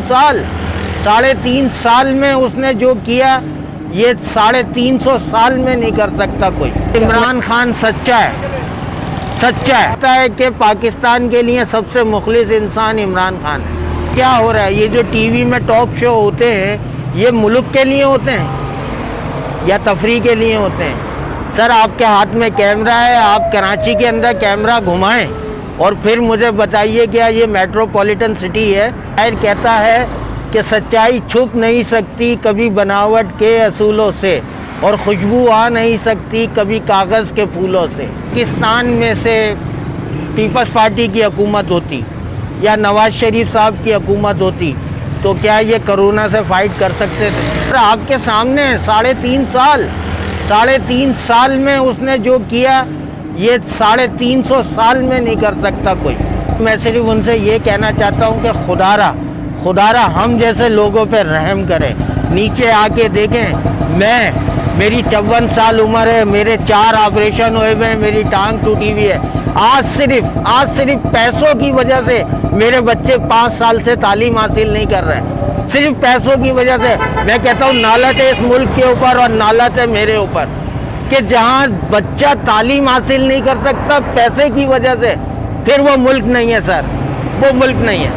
ساڑھے تین سال میں اس نے جو کیا یہ 350 سال میں نہیں کر سکتا کوئی۔ عمران خان سچا ہے کہ پاکستان کے لیے سب سے مخلص انسان عمران خان ہے۔ کیا ہو رہا ہے؟ یہ جو ٹی وی میں ٹاک شو ہوتے ہیں یہ ملک کے لیے ہوتے ہیں یا تفریح کے لیے ہوتے ہیں؟ سر آپ کے ہاتھ میں کیمرہ ہے، آپ کراچی کے اندر کیمرہ گھمائیں اور پھر مجھے بتائیے کیا یہ میٹروپولیٹن سٹی ہے؟ شاعر کہتا ہے کہ سچائی چھپ نہیں سکتی کبھی بناوٹ کے اصولوں سے، اور خوشبو آ نہیں سکتی کبھی کاغذ کے پھولوں سے۔ پاکستان میں سے پیپلز پارٹی کی حکومت ہوتی یا نواز شریف صاحب کی حکومت ہوتی تو کیا یہ کرونا سے فائٹ کر سکتے تھے؟ آپ کے سامنے 3.5 سال میں اس نے جو کیا یہ 350 سال میں نہیں کر سکتا کوئی۔ میں صرف ان سے یہ کہنا چاہتا ہوں کہ خدا را ہم جیسے لوگوں پہ رحم کرے۔ نیچے آ کے دیکھیں، میری 54 سال عمر ہے، میرے 4 آپریشن ہوئے ہوئے ہیں، میری ٹانگ ٹوٹی ہوئی ہے۔ آج صرف پیسوں کی وجہ سے میرے بچے 5 سال سے تعلیم حاصل نہیں کر رہے، صرف پیسوں کی وجہ سے۔ میں کہتا ہوں نالت ہے اس ملک کے اوپر اور نالت ہے میرے اوپر کہ جہاں بچہ تعلیم حاصل نہیں کر سکتا پیسے کی وجہ سے، پھر وہ ملک نہیں ہے سر، وہ ملک نہیں ہے۔